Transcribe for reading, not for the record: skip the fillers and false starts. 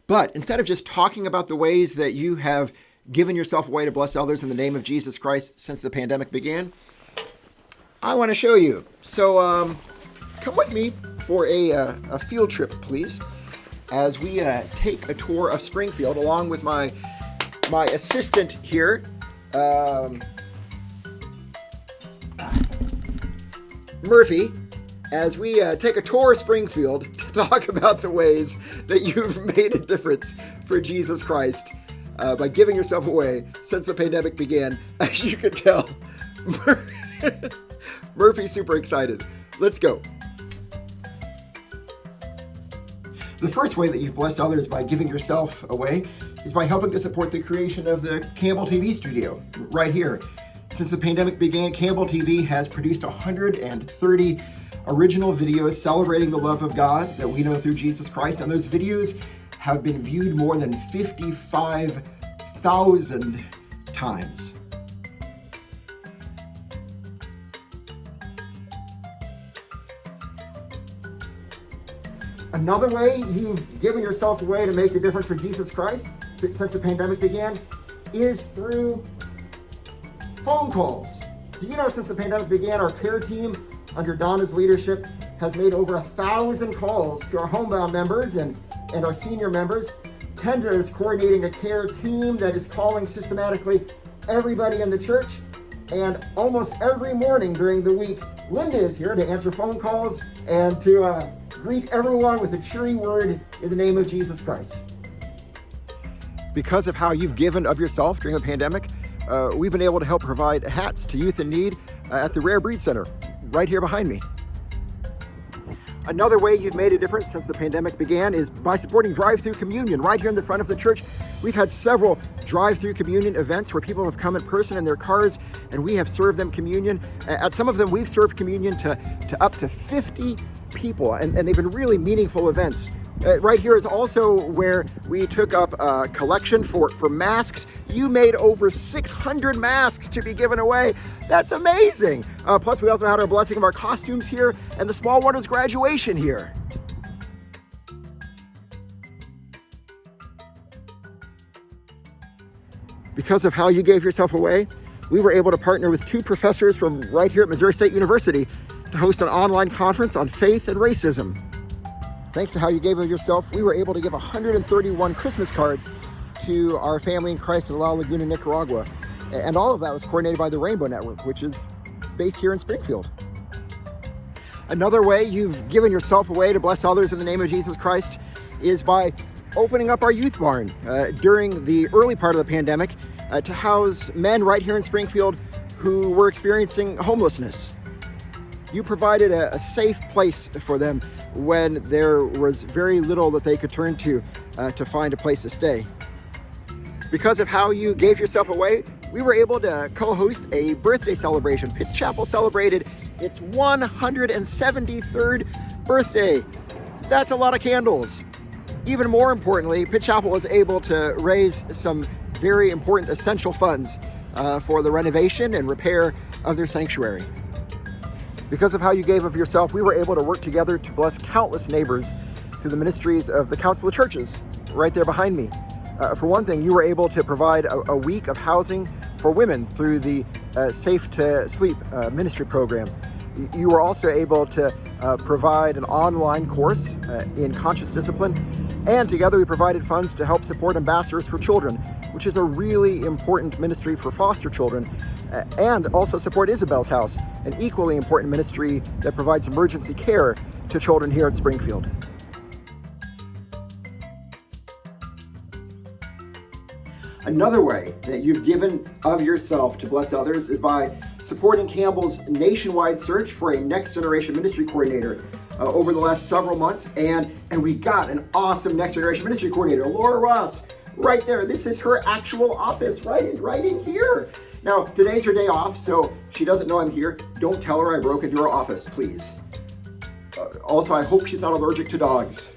But instead of just talking about the ways that you have given yourself away to bless others in the name of Jesus Christ since the pandemic began, I want to show you. So come with me for a field trip, please, as we take a tour of Springfield along with my assistant here, Murphy, as we take a tour of Springfield to talk about the ways that you've made a difference for Jesus Christ by giving yourself away since the pandemic began. As you can tell, Murphy's super excited. Let's go. The first way that you've blessed others by giving yourself away is by helping to support the creation of the Campbell TV Studio right here. Since the pandemic began, Campbell TV has produced 130 original videos celebrating the love of God that we know through Jesus Christ, and those videos have been viewed more than 55,000 times. Another way you've given yourself away to make a difference for Jesus Christ since the pandemic began is through phone calls. Do you know since the pandemic began, our care team under Donna's leadership has made over 1,000 calls to our homebound members and our senior members. Kendra is coordinating a care team that is calling systematically everybody in the church. And almost every morning during the week, Linda is here to answer phone calls and to greet everyone with a cheery word in the name of Jesus Christ. Because of how you've given of yourself during the pandemic, we've been able to help provide hats to youth in need at the Rare Breed Center, right here behind me. Another way you've made a difference since the pandemic began is by supporting drive-through communion right here in the front of the church. We've had several drive-through communion events where people have come in person in their cars and we have served them communion. At some of them, we've served communion to up to 50 people, and they've been really meaningful events. Right here is also where we took up a collection for masks. You made over 600 masks to be given away. That's amazing. Plus, we also had our blessing of our costumes here and the Small Waters graduation here. Because of how you gave yourself away, we were able to partner with 2 professors from right here at Missouri State University to host an online conference on faith and racism. Thanks to how you gave of yourself, we were able to give 131 Christmas cards to our family in Christ in La Laguna, Nicaragua. And all of that was coordinated by the Rainbow Network, which is based here in Springfield. Another way you've given yourself away to bless others in the name of Jesus Christ is by opening up our youth barn during the early part of the pandemic to house men right here in Springfield who were experiencing homelessness. You provided a safe place for them when there was very little that they could turn to find a place to stay. Because of how you gave yourself away, we were able to co-host a birthday celebration. Pitts Chapel celebrated its 173rd birthday. That's a lot of candles. Even more importantly, Pitts Chapel was able to raise some very important essential funds for the renovation and repair of their sanctuary. Because of how you gave of yourself, we were able to work together to bless countless neighbors through the ministries of the Council of Churches, right there behind me. For one thing, you were able to provide a week of housing for women through the Safe to Sleep ministry program. You were also able to provide an online course in conscious discipline, and together we provided funds to help support Ambassadors for Children, which is a really important ministry for foster children, and also support Isabel's House, an equally important ministry that provides emergency care to children here at Springfield. Another way that you've given of yourself to bless others is by supporting Campbell's nationwide search for a next generation ministry coordinator over the last several months, and we got an awesome next generation ministry coordinator, Laura Ross, right there. This is her actual office, right in here. Now, today's her day off, so she doesn't know I'm here. Don't tell her I broke into her office, please. Also, I hope she's not allergic to dogs.